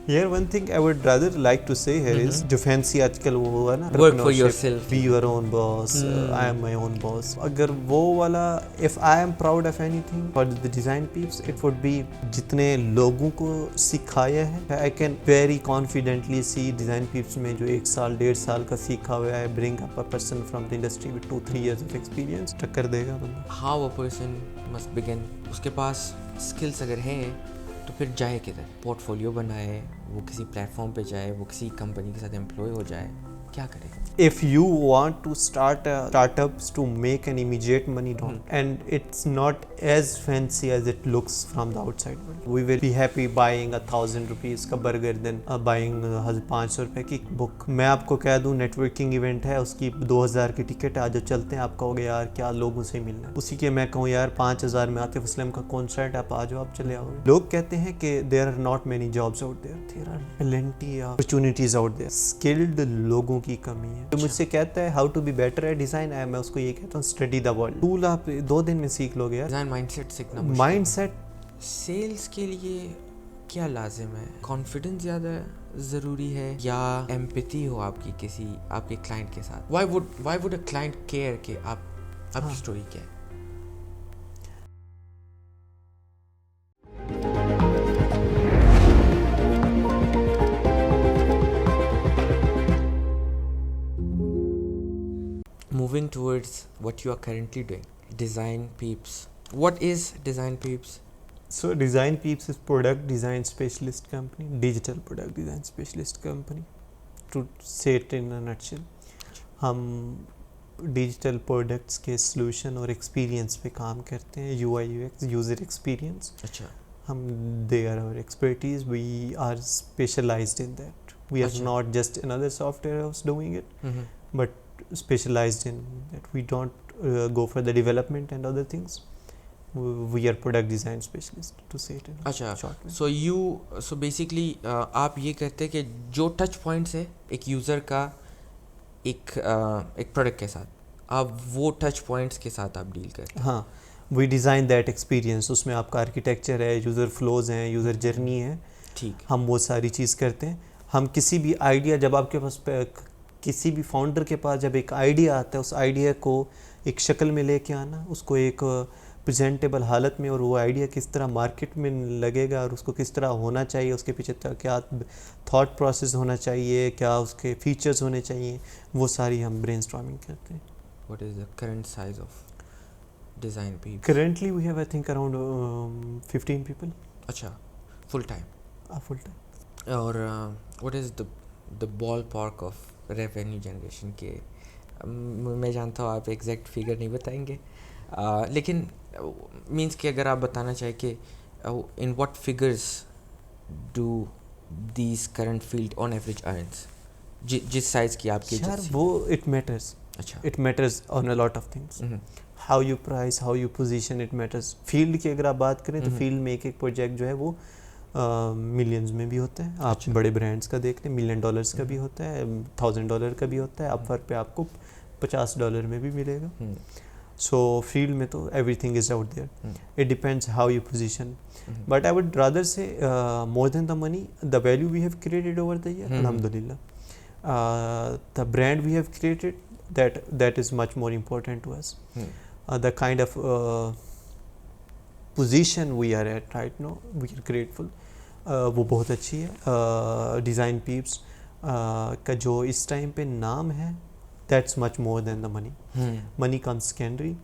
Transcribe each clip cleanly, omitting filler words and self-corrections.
Here one thing I would rather like to say here is जो fancy आजकल वो हुआ ना Work for yourself. be your own boss, I am my own boss. अगर वो वाला if I am proud of anything for the design peeps, it would be जितने लोगों को सिखाया है. I can very confidently see design peeps में जो 1 साल 1.5 साल का सीखा हुआ है bring up a person from the industry with 2-3 years of experience टक्कर देगा बंदा. How a person must begin. उसके पास स्किल्स अगर है तो फिर जाए किधर, पोर्टफोलियो बनाए, वो किसी प्लेटफॉर्म पे जाए, वो किसी कंपनी के साथ एम्प्लॉय हो जाए, क्या करे. If you want to start startups to make an immediate money, don't. And it's not as fancy as it looks from the outside world. We will be happy buying 1,000 rupees का burger than buying 500 रुपए की book. मैं आपको कह दूं networking event है, उसकी 2,000 की टिकट है, आज जो चलते हैं आप कहोगे यार क्या लोगों से मिलना है. उसी के मैं कहूँ यार 5,000 में आतिफ असलम का कॉन्सर्ट आप आ जाओ, आप चले आओगे. लोग कहते हैं कि there are not many jobs out there. There are plenty of opportunities out there. Skilled लोगों की कमी है. तो मुझसे कहता है how to be better at design, मैं उसको ये कहता हूँ स्टडी द वर्ल्ड. टूल आप 2 दिन में सीख लोगे यार. डिजाइन माइंडसेट सीखना. माइंडसेट सेल्स के लिए क्या लाजिम है? कॉन्फिडेंस ज़्यादा ज़रूरी है या एम्पैथी हो आपकी किसी आपके क्लाइंट के साथ? Why would a client care कि आपकी स्टोरी क्या है? Moving towards what you are currently doing, Design Peeps. What is Design Peeps? So Design Peeps is product design specialist company, digital product design specialist company. To say it in a nutshell, हम digital products के solution और experience पे काम करते हैं. UI UX user experience. अच्छा. हम they are our expertise, we are specialized in that. We are not just another software house doing it, but specialized in that. We don't go for the development and other things. We are product design specialist to say it in अच्छा. short way. So basically आप ये कहते हैं कि जो touch points है एक user का एक प्रोडक्ट के साथ, आप वो टच पॉइंट्स के साथ आप डील करते हैं. हाँ, वी डिज़ाइन दैट एक्सपीरियंस. उसमें आपका आर्किटेक्चर है, यूज़र फ्लोज हैं, यूज़र जर्नी है. ठीक. हम वो सारी चीज़ करते हैं. हम किसी भी आइडिया, जब आपके पास किसी भी फाउंडर के पास जब एक आइडिया आता है, उस आइडिया को एक शक्ल में लेके आना, उसको एक प्रेजेंटेबल हालत में, और वो आइडिया किस तरह मार्केट में लगेगा और उसको किस तरह होना चाहिए, उसके पीछे क्या थॉट प्रोसेस होना चाहिए, क्या उसके फीचर्स होने चाहिए, वो सारी हम ब्रेनस्टॉर्मिंग करते हैं. What is the current size of Design Peeps? Currently we have I think around 15 people. अच्छा, full time. Full time. और what is the ballpark of revenue generation के? मैं जानता हूँ आप एग्जैक्ट फिगर नहीं बताएंगे, लेकिन मींस कि अगर आप बताना चाहें कि in what figures do these current field on average earns, जिस साइज की आपकी यार वो इट मैटर्स. अच्छा. It matters on a lot of things. How you price, how you position, it matters. Field की अगर आप बात करें तो फील्ड में एक प्रोजेक्ट जो है वो मिलियंस में भी होता है. आप बड़े ब्रांड्स का देख लें, $1 million का भी होता है, $1,000 का भी होता है. अपवर्क पे आपको $50 में भी मिलेगा. सो फील्ड में तो everything is out there. It depends how you position. But I would rather say more than the money, the value we have created over the year, अल्हम्दुलिल्लाह. The brand we have created, that is much more important to us. The kind of position we are at right now, we are grateful. वो बहुत अच्छी है. Design peeps का जो इस time पे नाम है, that's much more than the money. Money comes secondary.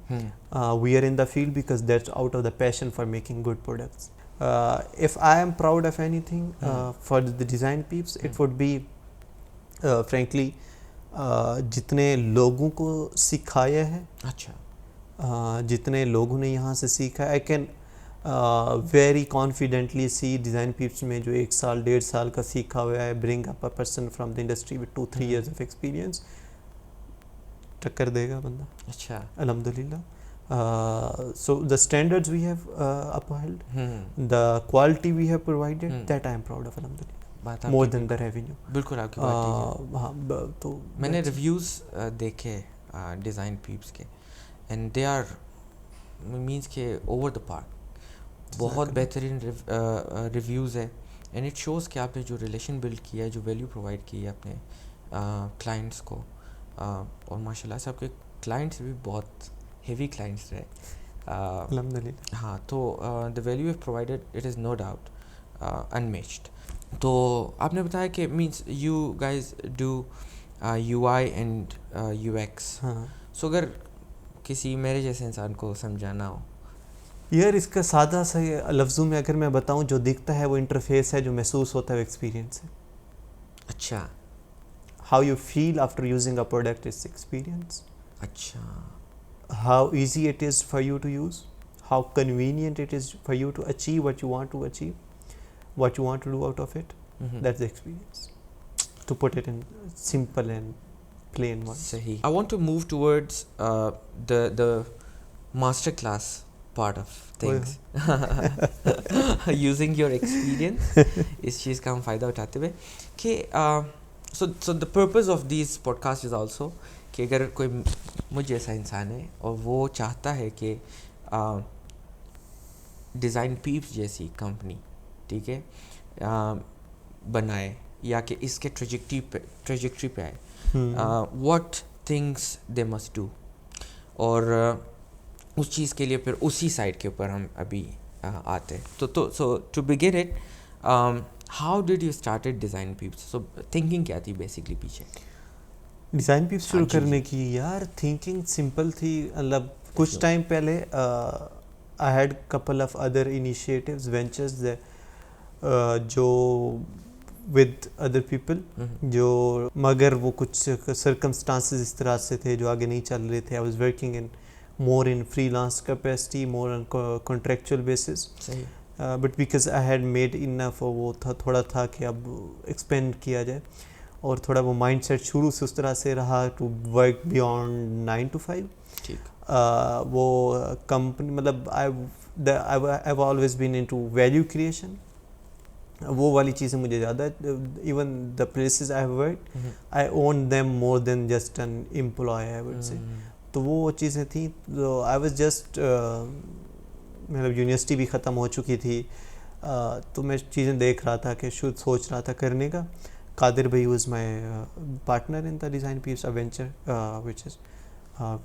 We are in the field because that's out of the passion for making good products. If I am proud of anything for the design peeps, it would be frankly जितने लोगों को सिखाया है. अच्छा. जितने लोगों ने यहाँ से सीखा, I can very confidently see design peeps में जो 1 साल 1.5 साल का सीखा हुआ है bring up a person from the industry with 2-3 years of experience टक्कर देगा बंदा. अच्छा. अल्हम्दुलिल्लाह. So the standards we have upheld, the quality we have provided, that I am proud of, alhamdulillah. More than the revenue. बिल्कुल आपकी बात हाँ. तो मैंने रिव्यूज़ देखे डिज़ाइन पीप्स के, एंड दे आर मीन्स के ओवर द पार्क. बहुत बेहतरीन रिव्यूज़ है. एंड इट शोज़ कि आपने जो रिलेशन बिल्ड किया है, जो वैल्यू प्रोवाइड की है अपने क्लाइंट्स को, और माशाल्लाह से आपके क्लाइंट्स भी बहुत हेवी क्लाइंट्स रहे। अल्हम्दुलिल्लाह। हाँ, तो the value you provided it is no doubt unmatched. तो आपने बताया कि means you guys do UI and UX। हाँ सो अगर किसी मेरे जैसे इंसान को समझाना हो, यार, इसका सादा सा लफ्ज़ों में अगर मैं बताऊं, जो दिखता है वो इंटरफेस है, जो महसूस होता है वो एक्सपीरियंस है। अच्छा how you feel after using a product is experience. अच्छा how easy it is for you to use, how convenient it is for you to achieve what you want to achieve, what you want to do out of it, that's the experience, to put it in simple and plain ones. सही। I want to move towards the master class part of things. Using your experience, इस चीज़ का हम फ़ायदा उठाते हुए कि so the purpose of these podcasts is also कि अगर कोई मुझ जैसा इंसान है और वो चाहता है कि डिज़ाइन पीप्स जैसी कंपनी, ठीक है, बनाए या कि इसके ट्रेजेक्ट्री पे आए, what things they must do, और उस चीज़ के लिए फिर उसी साइड के ऊपर हम अभी आते हैं। तो so to begin it, how did you started design peeps? So thinking क्या थी बेसिकली पीछे डिज़ाइन पीप्स शुरू हाँ, जी, करने जी। की? यार थिंकिंग सिंपल थी। मतलब कुछ Sure. टाइम पहले I had couple of other initiatives, ventures जो विद अदर पीपल, जो मगर वो कुछ सर्कमस्टांसेस इस तरह से थे जो आगे नहीं चल रहे थे। I was working in more in freelance capacity, more on contractual basis, सही। But because I had made enough, वो था थोड़ा था कि अब एक्सपेंड किया जाए, और थोड़ा वो माइंडसेट शुरू से उस तरह से रहा टू वर्क बियॉन्ड 9 to 5। ठीक। वो कंपनी मतलब I always been into value creation, वो वाली चीज़ें मुझे ज़्यादा, even the places I have worked I own them more than just an employ, I would say. तो वो चीज़ें थी। तो आई वाज जस्ट मतलब यूनिवर्सिटी भी ख़त्म हो चुकी थी, तो मैं चीज़ें देख रहा था कि शुद्ध सोच रहा था करने का। कादिर भाई was my partner in the design peeps venture which is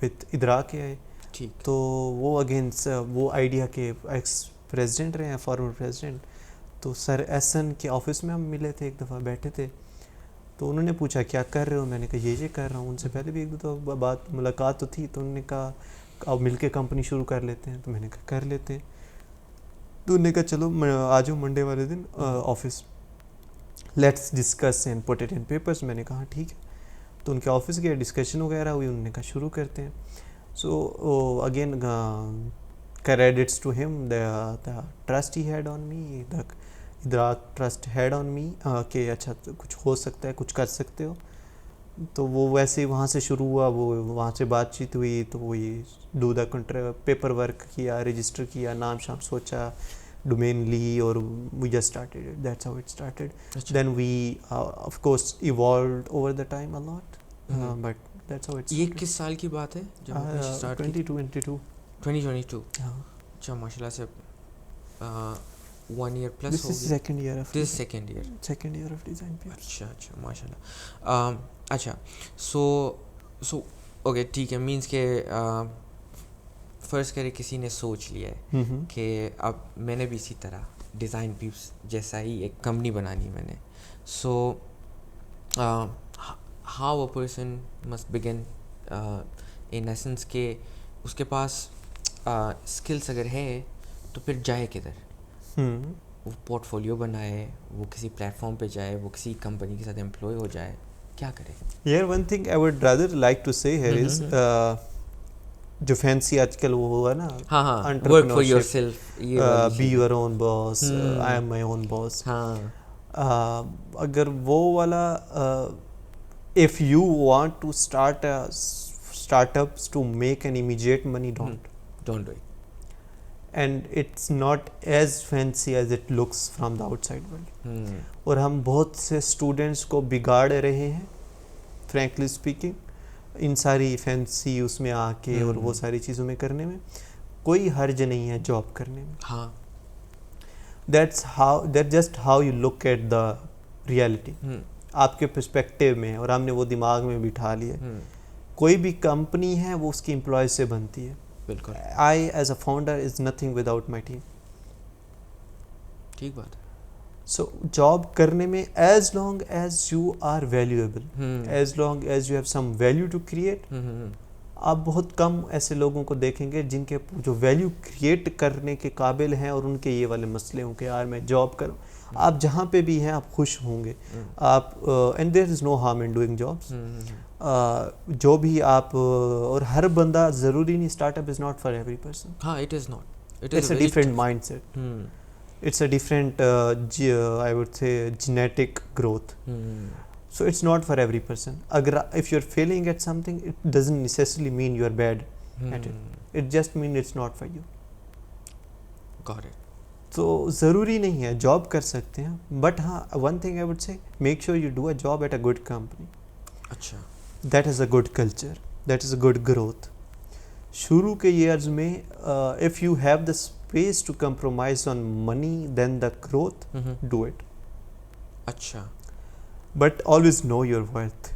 with Idrak AI। ठीक। तो वो अगेन वो आइडिया के एक्स प्रेसिडेंट रहे हैं, फॉर्मर प्रेसिडेंट। तो सर एसन के ऑफिस में हम मिले थे, एक दफ़ा बैठे थे, तो उन्होंने पूछा क्या कर रहे हो, मैंने कहा ये कर रहा हूँ। उनसे पहले भी एक दो तो बात मुलाकात तो थी, तो उन्होंने कहा अब मिल के कंपनी शुरू कर लेते हैं। तो मैंने कहा कर लेते हैं। तो उन्होंने कहा चलो आ जाओ मंडे वाले दिन office, let's discuss and put it in papers. मैंने कहा ठीक है। तो उनके ऑफिस गए, डिस्कशन वगैरह हुई, उन्होंने कहा शुरू करते हैं। So again credits to him, the trust he had on me, the Idrak trust had on me कि अच्छा तो कुछ हो सकता है, कुछ कर सकते हो। तो वो वैसे वहाँ से शुरू हुआ, वो वहाँ से बातचीत हुई, तो वो ये डू द पेपर वर्क किया, रजिस्टर किया, नाम शाम सोचा, डोमेन ली, और we just started it, that's how it started. Then we of course evolved over the time a lot, but that's how it ये किस साल की बात है जब आपने स्टार्ट की? 2022। 2022। अच्छा, माशाल्लाह से 1 year plus This हो is गया। second year of This is second year। second year of design peeps. अच्छा माशाल्लाह। अच्छा, सो ओके, ठीक है। मीन्स के फ़र्ज़ करे किसी ने सोच लिया है कि अब मैंने भी इसी तरह डिज़ाइन पीप्स जैसा ही एक कंपनी बनानी मैंने। So how a person must begin in essence के उसके पास स्किल्स अगर है तो फिर जाए किधर? वो पोर्टफोलियो बनाए, वो किसी प्लेटफॉर्म पे जाए, वो किसी कंपनी के साथ एम्प्लॉय हो जाए, क्या करे? Yeah, one thing I would rather like to say here is जो फैंसी आजकल वो हुआ ना, हाँ, वर्क फॉर entrepreneurship, योरसेल्फ, ये वाली be cheese. your own boss, I am my own boss. हाँ, अगर वो वाला if you want to start startups to make an immediate money, don't. Don't do it. And it's not as fancy as it looks from the outside world. और हम बहुत से students को बिगाड़ रहे हैं, फ्रैंकली स्पीकिंग, इन सारी फैंसी उसमें आके और वो सारी चीज़ों में करने में। कोई हर्ज नहीं है जॉब करने में, हाँ, that's just how you look at the reality. आपके पर्सपेक्टिव में, और हमने वो दिमाग में बिठा लिया. कोई भी कंपनी है वो उसकी एम्प्लॉयज से बनती है. बिल्कुल. I as a founder is nothing without my team. ठीक बात है. सो जॉब करने में as long as you are valuable, as long as you have some value to create, आप बहुत कम ऐसे लोगों को देखेंगे जिनके जो वैल्यू क्रिएट करने के काबिल हैं और उनके ये वाले मसले हों कि यार मैं जॉब करूं. आप जहाँ पे भी हैं आप खुश होंगे. आप and there is no harm in doing jobs. जो भी आप और हर बंदा ज़रूरी नहीं. Startup is not for every person. हाँ, it is not. It's a different mindset. It's a different I would say genetic growth. So it's not for every person. If you're failing at something, it doesn't necessarily mean you're bad at it. It just means it's not for you. Got it. तो ज़रूरी नहीं है, job कर सकते हैं. But हाँ, one thing I would say, make sure you do a job at a good company. अच्छा. That is a good culture. That is a good growth. शुरू के years में if you have the space to compromise on money than the growth, do it. अच्छा. But always know your worth.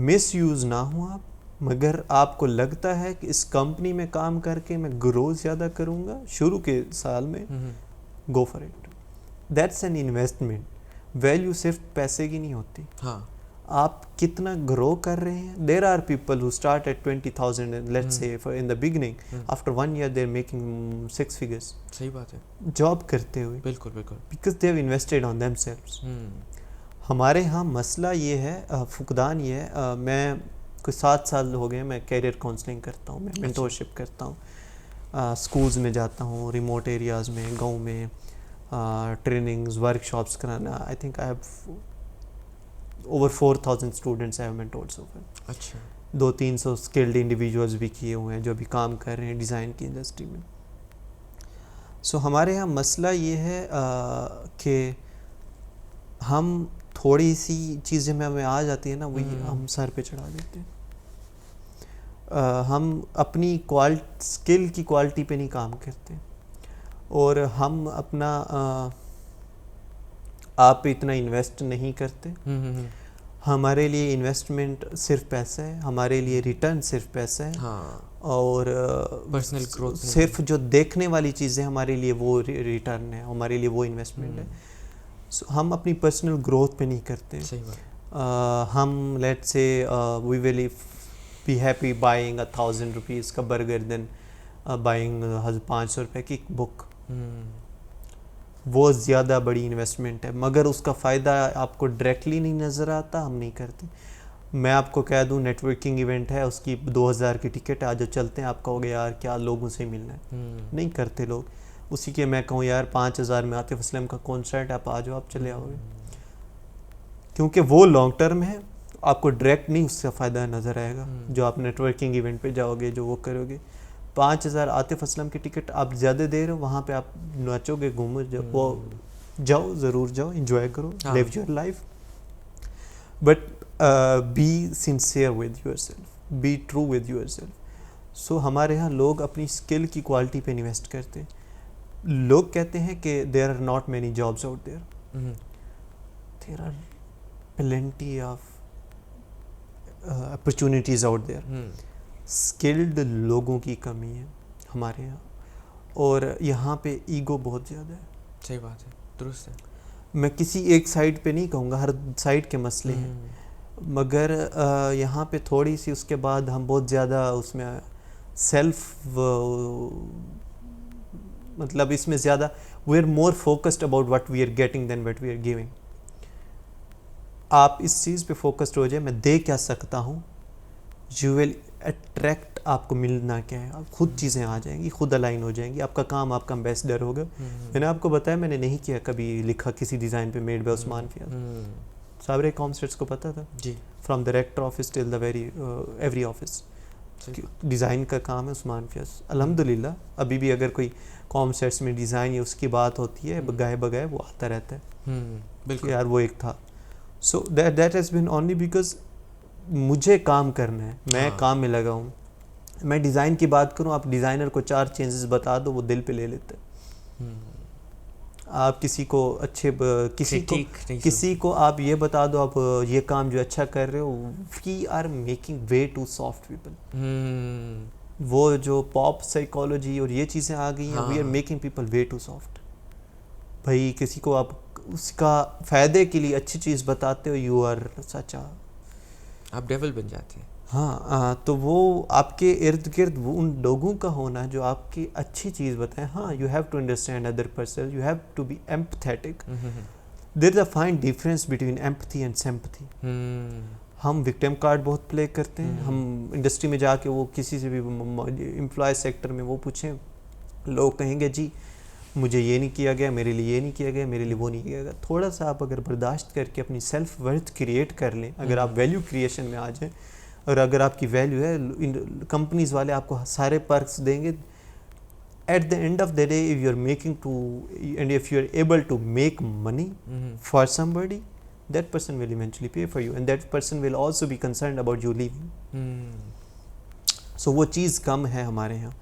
Misuse ना हो आप. मगर आपको लगता है कि इस कंपनी में काम करके मैं ग्रोथ ज़्यादा करूँगा शुरू के साल में, go for it. That's an investment. Value सिर्फ पैसे की नहीं होती. हाँ. आप कितना ग्रो कर रहे हैं. There are people who start at 20,000 and let's say for in the beginning, after 1 year they're making 6 figures. सही बात है. जॉब करते हुए. बिल्कुल बिल्कुल. Because they have invested on themselves. हमारे यहाँ मसला ये है, फुकदान ये है. मैं कुछ 7 साल हो गए मैं कैरियर काउंसलिंग करता हूँ, मैं मेंटोरशिप करता हूँ. स्कूल्स में जाता हूँ, रिमोट एरियाज़ में, गाँव में, ट्रेनिंग्स, वर्कशॉप्स कराना. I think I have over 4,000 students I have mentored so far. अच्छा. 200-300 स्किल्ड इंडिविजुअल्स भी किए हुए हैं जो भी काम कर रहे हैं डिज़ाइन की इंडस्ट्री में. सो हमारे यहाँ मसला ये है कि हम थोड़ी सी चीज़ें में हमें आ जाती है ना, वही हम सर पे चढ़ा देते हैं. हम अपनी स्किल की क्वालिटी पे नहीं काम करते, और हम अपना आप इतना इन्वेस्ट नहीं करते. हमारे लिए इन्वेस्टमेंट सिर्फ पैसा है, हमारे लिए रिटर्न सिर्फ पैसा है. हाँ. और पर्सनल ग्रोथ सिर्फ जो देखने वाली चीज़ें हमारे लिए वो रिटर्न है, हमारे लिए वो इन्वेस्टमेंट है. So, हम अपनी पर्सनल ग्रोथ पे नहीं करते. सही बात. हम let's say we will be happy buying 1,000 rupees का बर्गर देन बाइंग 500 रुपये की बुक. वो ज़्यादा बड़ी इन्वेस्टमेंट है, मगर उसका फ़ायदा आपको डायरेक्टली नहीं नज़र आता. हम नहीं करते. मैं आपको कह दूं नेटवर्किंग इवेंट है, उसकी 2,000 की टिकट है, आज चलते हैं. आप कहोगे यार क्या लोगों से मिलना है. नहीं करते लोग. उसी के मैं कहूँ यार 5,000 में आतिफ असलम का कॉन्सर्ट, आप आ जाओ, आप चले आओगे. क्योंकि वो लॉन्ग टर्म है, आपको डायरेक्ट नहीं उसका फ़ायदा नज़र आएगा. जो आप नेटवर्किंग इवेंट पे जाओगे, जो वो करोगे. 5,000 आतिफ असलम की टिकट आप ज़्यादा दे रहे हो, वहाँ पे आप नाचोगे, घूमो, वो जाओ, ज़रूर जाओ, इंजॉय करो, live your life. But be sincere with yourself, be true with yourself. So हमारे यहाँ लोग अपनी स्किल की क्वालिटी पे इन्वेस्ट करते हैं. लोग कहते हैं कि there are not many jobs out there. There are plenty of opportunities out there. Skilled लोगों की कमी है हमारे यहाँ, और यहाँ पे ईगो बहुत ज़्यादा है. सही बात है. दुरुस्त है. मैं किसी एक साइड पे नहीं कहूँगा, हर साइड के मसले हैं, मगर यहाँ पे थोड़ी सी उसके बाद हम बहुत ज़्यादा उसमें सेल्फ मतलब इसमें ज़्यादा we are more focused about what we are getting than what we are giving. आप इस चीज़ पे फोकस्ड हो जाए, मैं दे क्या सकता हूँ, यू विल अट्रैक्ट. आपको मिलना क्या है, आप खुद चीज़ें आ जाएंगी, खुद अलाइन हो जाएंगी. आपका काम आपका एम्बेसडर होगा. मैंने आपको बताया, मैंने नहीं किया कभी लिखा किसी डिज़ाइन पे मेड बाय उस्मान फियाज. साबरे कॉमस्टेट्स को पता था जी, from the director office till the every office. Design का काम है उस्मान फियाज. अल्हम्दुलिल्लाह अभी भी अगर कोई कॉमस्टेट्स में डिज़ाइन या उसकी बात होती है, बगाए बगाए वो आता रहता है. बिल्कुल यार वो एक था. So that has been only because मुझे काम करना है, मैं काम में लगा हूँ. मैं डिज़ाइन की बात करूँ, आप डिज़ाइनर को 4 चेंजेस बता दो, वो दिल पे ले लेते हैं. आप किसी को Critique किसी को आप ये बता दो आप ये काम जो अच्छा कर रहे हो, we are making way to soft people. वो जो पॉप साइकोलॉजी और ये चीज़ें आ गई हैं, वी आर हाँ। Making people way to soft. भाई किसी को आप उसका फ़ायदे के लिए अच्छी चीज़ बताते हो, यू आर सच्चा, आप डेविल बन जाते हैं। हाँ तो वो आपके इर्द गिर्द वो उन लोगों का होना जो आपकी अच्छी चीज़ बताएं। हाँ, you have to understand other person, you have to be empathetic. There is a fine difference between empathy and sympathy. हम विक्टिम कार्ड बहुत प्ले करते हैं। हम इंडस्ट्री में जाके वो किसी से भी एम्प्लॉय सेक्टर में वो पूछें, लोग कहेंगे जी मुझे ये नहीं किया गया, मेरे लिए ये नहीं किया गया, मेरे लिए वो नहीं किया गया। थोड़ा सा आप अगर बर्दाश्त करके अपनी सेल्फ वर्थ क्रिएट कर लें, अगर आप वैल्यू क्रिएशन में आ जाएं, और अगर आपकी वैल्यू है, कंपनीज वाले आपको सारे पर्क्स देंगे। At the end of the day if you are making to and if you are able to make money for somebody, that person will eventually pay for you and that person will also be concerned about you leaving. So वो चीज़ कम है हमारे यहाँ।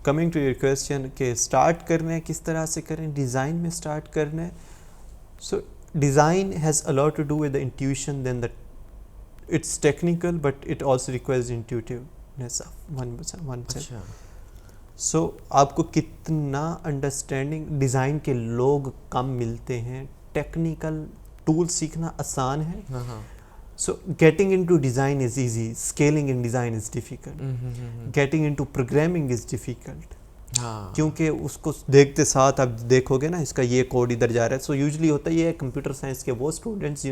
Coming to your question कि start करना है किस तरह से करें, डिज़ाइन में स्टार्ट करना है। So design has a lot to do with the intuition, then it's technical but it also requires intuitiveness of oneself. So आपको कितना अंडरस्टैंडिंग, डिज़ाइन के लोग कम मिलते हैं, टेक्निकल टूल सीखना आसान है। So getting into design is easy, scaling in design is difficult, getting into programming is difficult. क्योंकि उसको देखते साथ आप देखोगे ना इसका ये कोड इधर जा रहा है। सो यूजुअली होता है ये कंप्यूटर साइंस के वो स्टूडेंट्स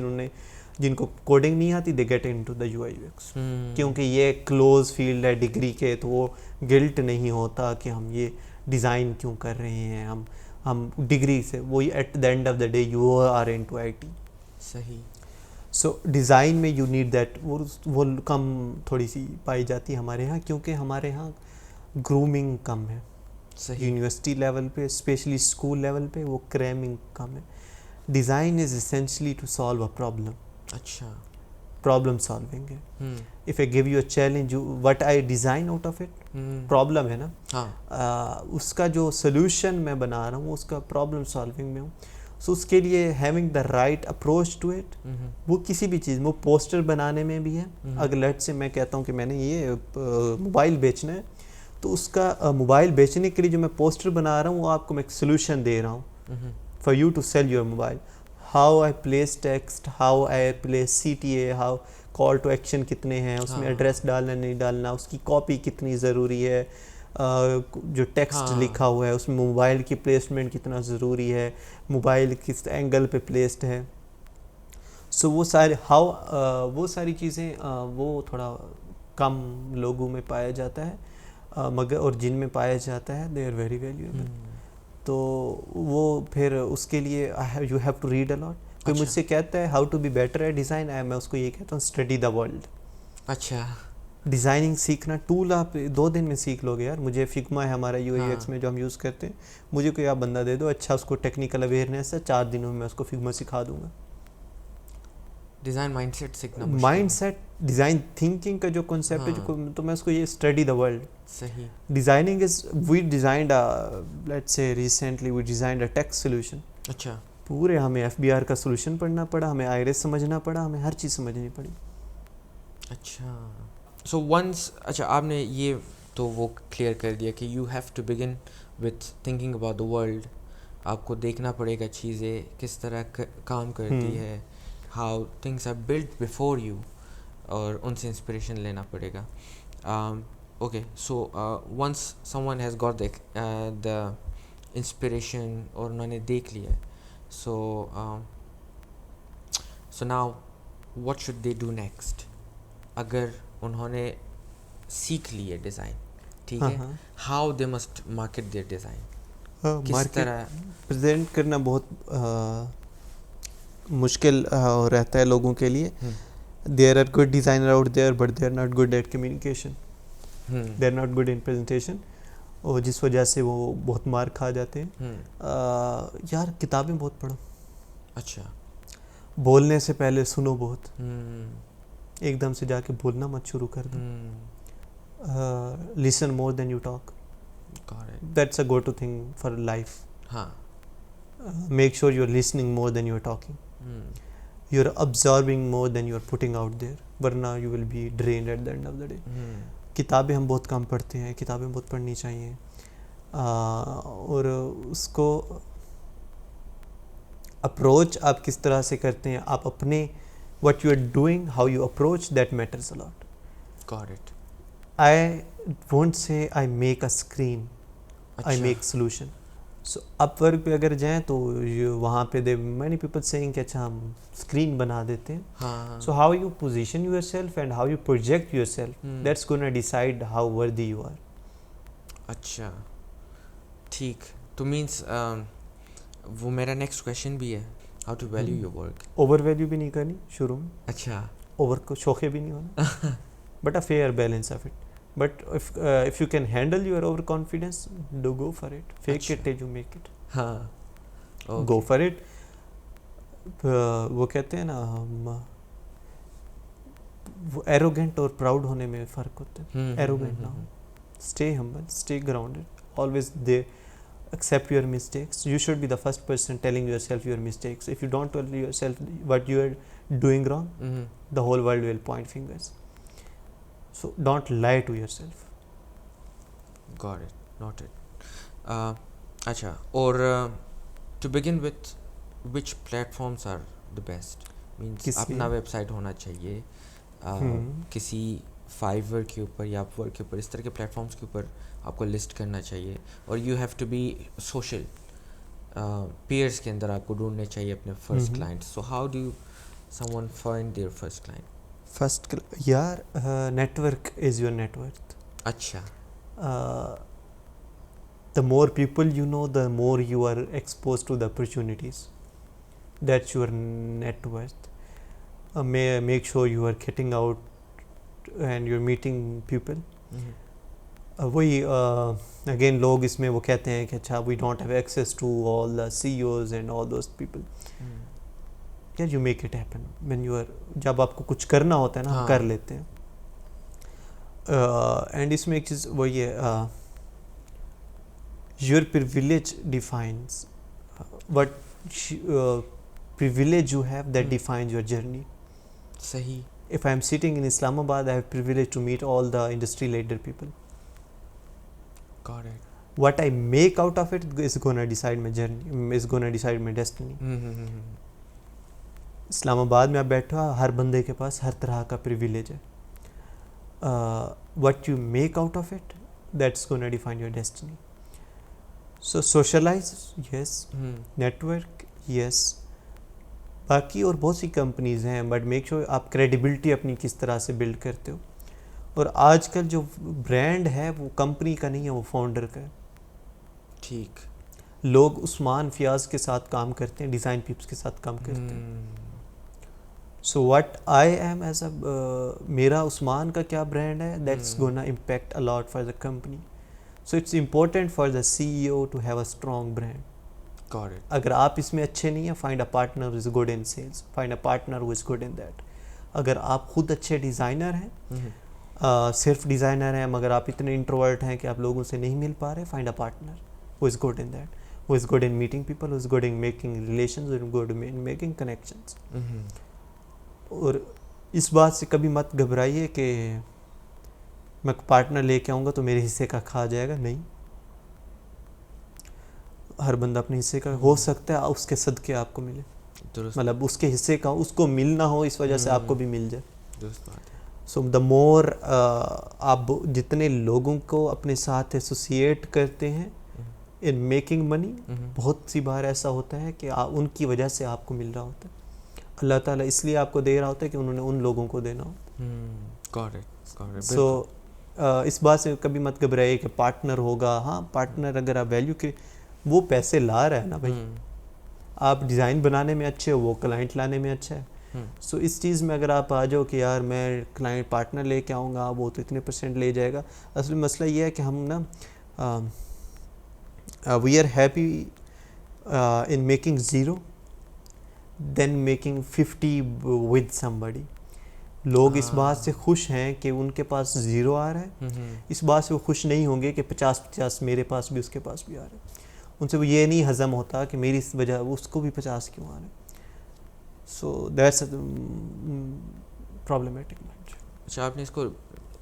जिनको कोडिंग नहीं आती, they get into the UI UX, क्योंकि ये क्लोज फील्ड है डिग्री के, तो वो गिल्ट नहीं होता कि हम ये डिज़ाइन क्यों कर रहे हैं। हम डिग्री से वही at the end of the day you are into IT. सही। सो डिज़ाइन में यू नीड दैट, वो कम थोड़ी सी पाई जाती है हमारे यहाँ, क्योंकि हमारे यहाँ ग्रूमिंग कम है। सही। यूनिवर्सिटी लेवल पे, स्पेशली स्कूल लेवल पे वो क्रैमिंग कम है। Design is essentially to solve a problem. अच्छा, प्रॉब्लम सॉल्विंग है। If I give you a challenge, what I design out of it, problem है ना। हाँ। उसका जो सोल्यूशन मैं बना रहा हूँ उसका प्रॉब्लम सॉल्विंग में हूँ। सो उसके लिए having the right approach to it, वो किसी भी चीज़, वो पोस्टर बनाने में भी है। अगर लेट से मैं कहता हूँ कि मैंने ये मोबाइल बेचना है, तो उसका मोबाइल बेचने के लिए जो मैं पोस्टर बना रहा हूँ वो आपको मैं एक सोल्यूशन दे रहा हूँ for you to sell your mobile. How I place text, how I place CTA, how call to action कितने हैं, उसमें एड्रेस डालना नहीं डालना, उसकी कॉपी कितनी ज़रूरी है, जो टेक्स्ट लिखा हुआ है उसमें मोबाइल की प्लेसमेंट कितना ज़रूरी है, मोबाइल किस एंगल पे प्लेस्ड है। सो वो सारी चीज़ें वो थोड़ा कम लोगों में पाया जाता है, मगर और जिनमें पाया जाता है दे आर वेरी वैल्यूएबल। तो वो फिर उसके लिए you have to read a lot. कोई मुझसे कहता है how to be better at design, मैं उसको ये कहता हूँ स्टडी द वर्ल्ड। अच्छा, डिज़ाइनिंग सीखना टूल आप 2 दिन में सीख लोगे यार। मुझे फिग्मा है हमारा UX में जो हम यूज़ करते हैं, मुझे कोई आप बंदा दे दो अच्छा, उसको टेक्निकल अवेयरनेस है, 4 दिनों में मैं उसको फिग्मा सिखा दूंगा। डिज़ाइन माइंडसेट सीखना, माइंडसेट, डिज़ाइन थिंकिंग का जो कॉन्सेप्ट है जो, तो मैं उसको ये स्टडी द वर्ल्ड। सही। Designing is, we designed let's say recently we designed a text solution. अच्छा। पूरे हमें FBR का सोल्यूशन पढ़ना पड़ा, हमें आईरिस समझना पड़ा, हमें हर चीज़ समझनी पड़ी। अच्छा, सो वंस, अच्छा आपने ये तो वो क्लियर कर दिया कि you have to begin with thinking about the world. आपको देखना पड़ेगा चीज़ें किस तरह काम करती है, how things are built before you, और उनसे इंस्पिरेशन लेना पड़ेगा। Okay, so once someone has got the inspiration और उन्होंने देख लिया, so now what should they do next? अगर उन्होंने सीख ली है डिज़ाइन, ठीक है, how they must market their design? किस तरह प्रेजेंट करना बहुत मुश्किल रहता है लोगों के लिए। There are good designer out there but they are not good at communication, they are not good in presentation, और जिस वजह से वो बहुत मार खा जाते हैं। यार किताबें बहुत पढ़ो। अच्छा। बोलने से पहले सुनो बहुत, एकदम से जाके बोलना मत शुरू कर दो। Listen more than you talk, that's a go to thing for life. हाँ। make sure you're listening more than you're talking. You're absorbing more than you're putting out there, वरना you will be drained at the end of the day. किताबें हम बहुत कम पढ़ते हैं, किताबें बहुत पढ़नी चाहिए, और उसको अप्रोच आप किस तरह से करते हैं, आप अपने what you are doing, how you approach, that matters a lot. Got it. I won't say I make a screen, I make solution. So Upwork पे अगर जाएं तो वहाँ पे there many people saying कि अच्छा हम screen बना देते हैं. हाँ. So how you position yourself and how you project yourself, that's gonna decide how worthy you are. अच्छा, ठीक. तो means वो मेरा next question भी है, how to value your work. Overvalue भी नहीं करनी शुरू में. अच्छा. Over को शौक़े भी नहीं होना. But a fair balance of it. But if you can handle your overconfidence, do go for it. Fake it till you make it. हाँ. Okay. Go for it. वो कहते हैं ना वो arrogant और proud होने में फ़र्क होता है. Arrogant ना हो. Stay humble. Stay grounded. Always there. Accept your mistakes. You should be the first person telling yourself your mistakes. If you don't tell yourself what you are doing wrong, the whole world will point fingers. So don't lie to yourself. Got it. Noted. अच्छा, और to begin with, which platforms are the best? Means अपना website होना चाहिए, किसी fibre के ऊपर या Upwork के ऊपर, इस तरह के प्लेटफॉर्म्स के ऊपर आपको लिस्ट करना चाहिए, और you have to be social. Peers के अंदर आपको ढूंढने चाहिए अपने first client. So how do someone find their first client? First यार नेटवर्क इज़ योर नेटवर्थ. अच्छा. The more people you know, the more you are exposed to the opportunities. That's your net worth. Make sure you are getting out and you're meeting people. वही again लोग इसमें वो कहते हैं कि अच्छा we don't have access to all the CEOs and all those people. Yeah, you make it happen when you are, जब आपको कुछ करना होता है ना, हम कर लेते हैं. And इसमें एक चीज़ वही है, your privilege defines what privilege you have, that defines your journey. सही. If I am sitting in Islamabad, I have privilege to meet all the industry leader people. Got it. What I make out of it is gonna decide my journey, is gonna decide my destiny. Islamabad में आप बैठो, हर बंदे के पास हर तरह का privilege है. What you make out of it, that's gonna define your destiny. So socialize, yes. Network, yes. बाकी और बहुत सी कंपनीज हैं, बट मेक श्योर आप क्रेडिबिलिटी अपनी किस तरह से बिल्ड करते हो. और आजकल जो ब्रांड है वो कंपनी का नहीं है, वो फाउंडर का है. ठीक. लोग उस्मान फियाज के साथ काम करते हैं, डिज़ाइन पीप्स के साथ काम करते हैं. So what I am as a, मेरा उस्मान का क्या ब्रांड है, that's gonna impact a lot for the company. So it's important for the CEO to have a strong brand. Got it. अगर आप इसमें अच्छे नहीं हैं, find a partner who is good in sales, find a partner who is good in that. अगर आप खुद अच्छे डिज़ाइनर हैं, सिर्फ डिज़ाइनर हैं मगर आप इतने इंट्रोवर्ट हैं कि आप लोगों से नहीं मिल पा रहे, find a partner who is good in that, who is good in meeting people, who is good in making relations, who is good in making connections. और इस बात से कभी मत घबराइए कि मैं पार्टनर लेके आऊँगा तो मेरे हिस्से का खा जाएगा. नहीं, हर बंदा अपने हिस्से का हो सकता है उसके सदके आपको मिले, मतलब उसके हिस्से का उसको मिलना हो, इस वजह से आपको भी मिल जाए. सो द मोर आप जितने लोगों को अपने साथ एसोसिएट करते हैं इन मेकिंग मनी, बहुत सी बार ऐसा होता है कि उनकी वजह से आपको मिल रहा होता है. अल्लाह ताला इसलिए आपको दे रहा होता है कि उन्होंने उन लोगों को देना होता. सो इस बात से कभी मत घबराइए कि पार्टनर होगा. हाँ, पार्टनर अगर आप वैल्यू के, वो पैसे ला रहा है ना भाई, आप डिज़ाइन बनाने में अच्छे हो, वो क्लाइंट लाने में अच्छा है. सो इस चीज़ में अगर आप आ जाओ कि यार मैं क्लाइंट पार्टनर लेके आऊँगा, वो तो इतने % ले जाएगा, असल मसला ये है कि हम ना we are happy in making zero than making 50 with somebody. लोग इस बात से खुश हैं कि उनके पास ज़ीरो आ रहा है, इस बात से वो खुश नहीं होंगे कि 50-50 मेरे पास भी उसके पास भी आ रहा है. उनसे वो ये नहीं हजम होता कि मेरी इस वजह उसको भी 50 क्यों आ रहे. So that's problematic. अच्छा, आपने इसको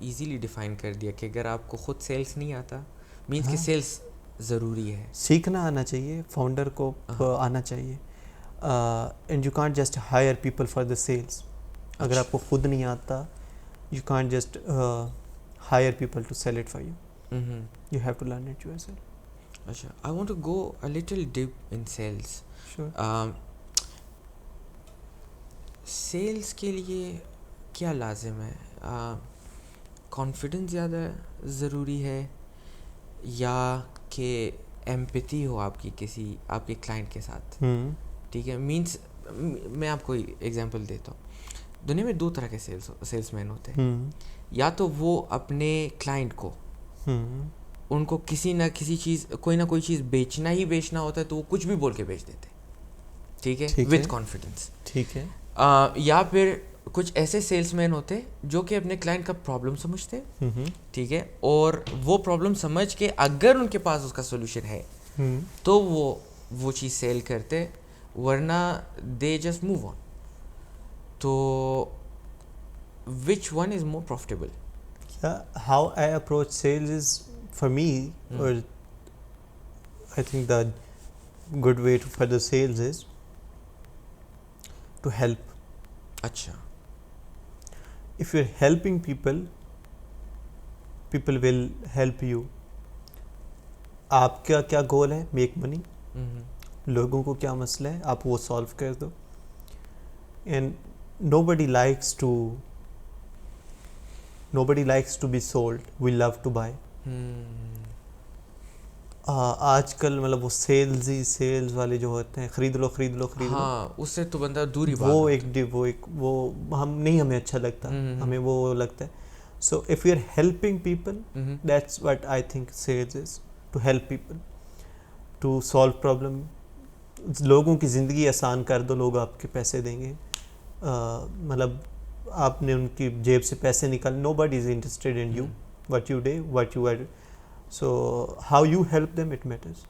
इजीली डिफाइन कर दिया कि अगर आपको खुद सेल्स नहीं आता मींस कि हाँ. सेल्स ज़रूरी है. सीखना आना चाहिए, फाउंडर को आना चाहिए. And you can't just hire people for the sales. अगर अच्छा. आपको खुद नहीं आता, you can't just hire people to sell it for you. You have to learn it yourself. अच्छा, I want to go a little deep in sales. Sure. Sales के लिए क्या लाजिम है? कॉन्फिडेंस ज़्यादा ज़रूरी है या कि एम्पैथी हो आपकी किसी आपके क्लाइंट के साथ? ठीक है, मींस मैं आपको एग्जांपल देता हूँ. दुनिया में 2 तरह के सेल्समैन होते हैं. या तो वो अपने क्लाइंट को उनको किसी ना किसी चीज़ कोई ना कोई चीज़ बेचना ही बेचना होता है तो वो कुछ भी बोल के बेच देते हैं. ठीक है, विद कॉन्फिडेंस. ठीक है. या फिर कुछ ऐसे सेल्समैन होते हैं जो कि अपने क्लाइंट का प्रॉब्लम समझते हैं. ठीक है, और वो प्रॉब्लम समझ के अगर उनके पास उसका सोल्यूशन है तो वो चीज़ सेल करते, वरना दे जस्ट मूव ऑन. तो which one is more profitable? How I approach sales is, for me, or I think the good way for the sales is to help. अच्छा. If you're helping people, people will help you. आपका क्या गोल है? Make money. लोगों को क्या मसला है आप वो सॉल्व कर दो. And nobody likes to be sold. We love to buy. आजकल मतलब वो सेल्स वाले जो होते हैं, खरीद लो. हाँ, उससे तो बंदा दूरी वो हमें अच्छा लगता. हमें वो लगता है. So if you are helping people, that's what I think sales is. To help people, to solve problem. लोगों की ज़िंदगी आसान कर दो, लोग आपके पैसे देंगे. मतलब आपने उनकी जेब से पैसे निकाल. Nobody is interested in you, what you do, what you are. So how you help them, it matters.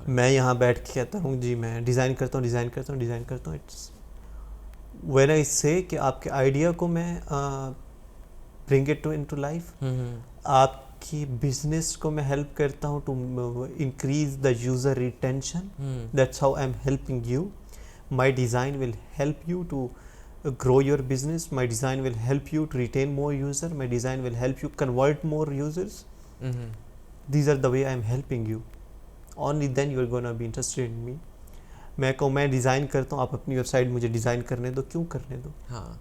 मैं यहाँ बैठ के कहता हूँ जी मैं डिज़ाइन करता हूँ. इट्स व्हेन आई से कि आपके आइडिया को मैं ब्रिंग इट इनटू लाइफ. आपकी बिजनेस को मैं हेल्प करता हूँ to increase the user retention. That's how I am helping you. My design will help you to grow your business. My design will help you to retain more user. My design will help you convert more users. These are the way I am helping you. Only then you are going to be interested in me. मैं design करता हूँ, आप अपनी website मुझे design करने दो. क्यों करने दो? हाँ.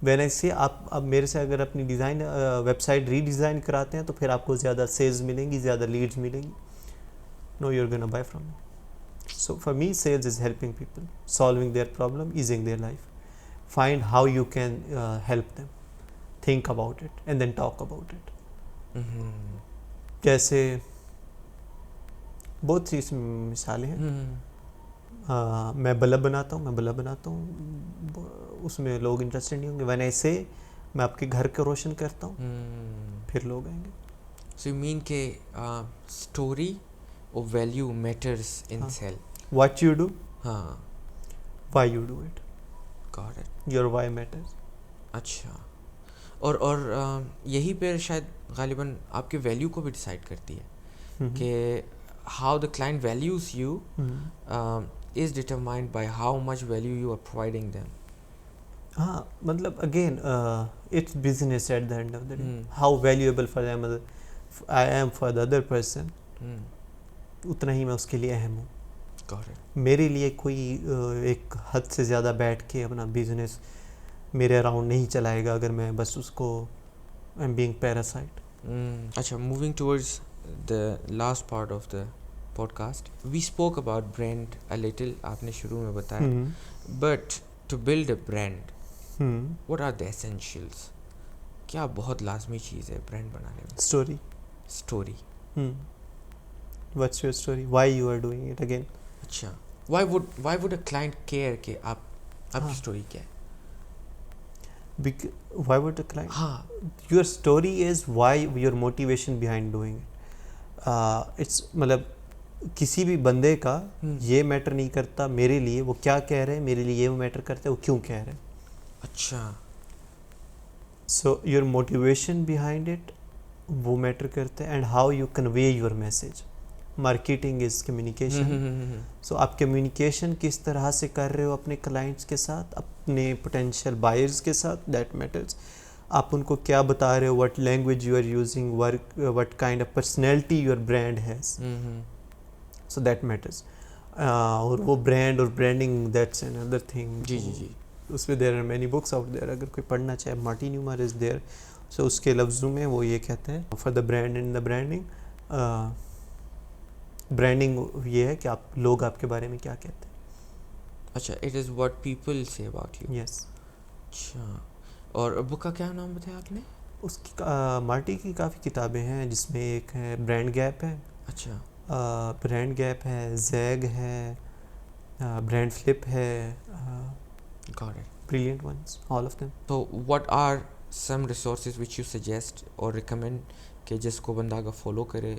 When I say आप अब मेरे से अगर अपनी डिज़ाइन वेबसाइट रीडिज़ाइन कराते हैं तो फिर आपको ज़्यादा सेल्स मिलेंगी, ज़्यादा लीड्स मिलेंगी. No, you're going to buy from me. So for me, sales is helping people, solving their problem, easing their life. Find how you can help them. Think about it and then talk about it. जैसे बहुत सी मिसालें हैं. मैं bulb बनाता हूँ. उसमें लोग interested नहीं होंगे. When I say मैं आपके घर को रोशन करता हूँ, फिर लोग आएंगे. So you mean के story or value matters in sell. What you do, हाँ. why you do it. Got it. Your why matters. अच्छा. और यही पे शायद गालिबन आपके वैल्यू को भी डिसाइड करती है कि how the client values you is determined by how much value you are providing them. हाँ, मतलब again it's business at the end of the day. How valuable for them I am for the other person, उतना ही मैं उसके लिए अहम हूँ. मेरे लिए कोई एक हद से ज़्यादा बैठ के अपना बिजनेस मेरे अराउंड नहीं चलाएगा अगर मैं बस उसको आई एम बीइंग पैरासाइट. अच्छा, moving towards the last part of the podcast, we spoke about brand a little. आपने शुरू में बताया, but to build a brand, what are the essentials? क्या बहुत लाजमी चीज़ है ब्रांड बनाने में? Story. What's your story, why you are doing it again. अच्छा, why would a client care कि आपकी स्टोरी क्या है? Why would a client? हाँ. Your story is why, your motivation behind doing it. It's मतलब किसी भी बंदे का ये मैटर नहीं करता मेरे लिए वो क्या कह रहे हैं, मेरे लिए ये मैटर करता है वो क्यों कह रहे हैं. अच्छा. So your motivation behind it वो मैटर करता है, and how you convey your message. Marketing is communication. So आप कम्युनिकेशन किस तरह से कर रहे हो अपने क्लाइंट्स के साथ, अपने पोटेंशियल बायर्स के साथ, दैट मैटर्स. आप उनको क्या बता रहे हो, what language you are using, what kind of personality your brand has. So that matters. और वो ब्रांड और ब्रांडिंग दैट्स अनदर थिंग. जी जी जी. उसमें there are many books out there, अगर कोई पढ़ना चाहे. Martin Neumeier is there. So उसके लफ्ज़ों में वो ये कहते हैं for the brand and the branding. Branding ये है कि आप लोग आपके बारे में क्या कहते हैं. अच्छा, it is what people say about you. Yes. अच्छा. और बुक का क्या नाम बताया आपने? उसकी मार्टी की काफ़ी किताबें हैं जिसमें एक है ब्रांड गैप है. अच्छा. ब्रांड गैप है, जैग है, ब्रांड फ्लिप है. Got it. Brilliant ones, all of them. तो what are some resources which you suggest और रिकमेंड कि जिसको बंदा अगर फॉलो करे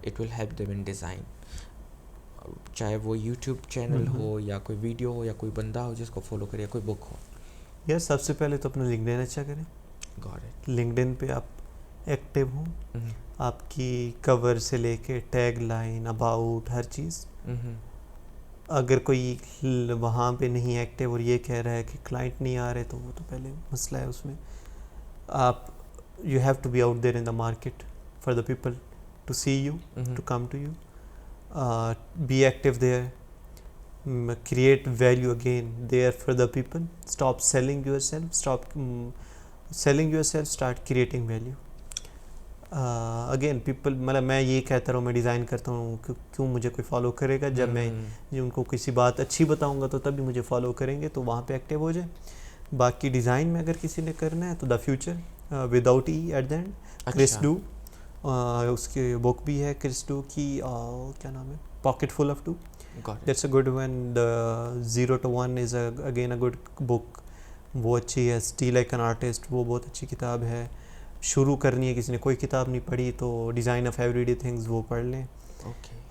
it will help them in design, चाहे वो यूट्यूब चैनल हो या कोई वीडियो हो या कोई बंदा हो जिसको फॉलो करे या कोई बुक हो? यस, सबसे पहले तो अपना लिंक्डइन अच्छा करें. Got it. लिंक्डइन पे आप एक्टिव हों. आपकी कवर से लेके टैग लाइन, अबाउट, हर चीज़. अगर कोई वहाँ पे नहीं एक्टिव और ये कह रहा है कि क्लाइंट नहीं आ रहे, तो वो तो पहले मसला है उसमें. आप you have to be out there in the market for the people to see you, to come to you. Be active there. Create value again there for the people. Stop selling yourself. Stop selling yourself. Start creating value. Again people, मतलब मैं ये कहता रहूँ, मैं design करता हूँ क्यों मुझे कोई फॉलो करेगा. जब मैं उनको किसी बात अच्छी बताऊँगा तो तभी मुझे फॉलो करेंगे, तो वहाँ पे एक्टिव हो जाए. बाकी डिज़ाइन में अगर किसी ने करना है तो the future without E at the end, Chris Do. उसकी बुक भी है क्रिस डू की, क्या नाम है, pocket full of do. That's a good one. The 0 to 1 is again a good book. वो अच्छी है. Steal Like an Artist, वो बहुत अच्छी किताब है. शुरू करनी है किसी ने, कोई किताब नहीं पढ़ी तो डिज़ाइन ऑफ एवरीडे थिंग्स वो पढ़ लें.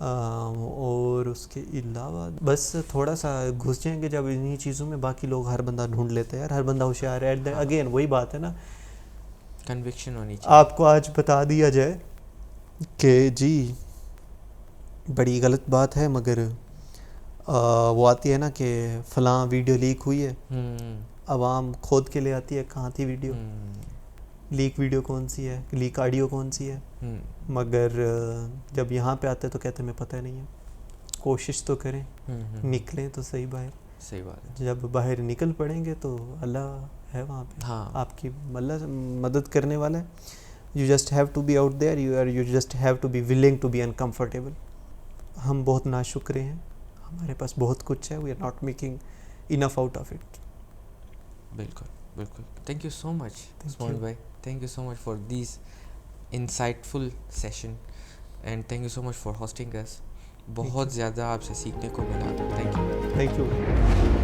और उसके अलावा बस थोड़ा सा घुस जाएंगे जब इन्हीं चीज़ों में, बाकी लोग हर बंदा ढूंढ लेते हैं यार. हर बंदा होशियार है. अगेन वही बात है ना, कन्विक्शन होनी चाहिए. आपको आज बता दिया जाए कि जी बड़ी गलत बात है, मगर वो आती है ना कि फ़लाँ वीडियो लीक हुई है. आवाम खोद के ले आती है कहाँ थी वीडियो. लीक वीडियो कौन सी है, लीक ऑडियो कौन सी है. मगर जब यहाँ पे आते हैं तो कहते हैं हमें पता नहीं है. कोशिश तो करें, निकलें तो सही बाहर. सही बात है. जब बाहर निकल पड़ेंगे तो अल्लाह है वहाँ पे. हाँ. आपकी अल्लाह मदद करने वाला है. You just have to be out there. You just have to be willing to be uncomfortable. हम बहुत नाशुक्र हैं, हमारे पास बहुत कुछ है. We are not making enough out of it. बिल्कुल बिल्कुल. Thank you so much Usman भाई. Thank you so much for this insightful session and thank you so much for hosting us. बहुत ज़्यादा आपसे सीखने को मिला. Thank you.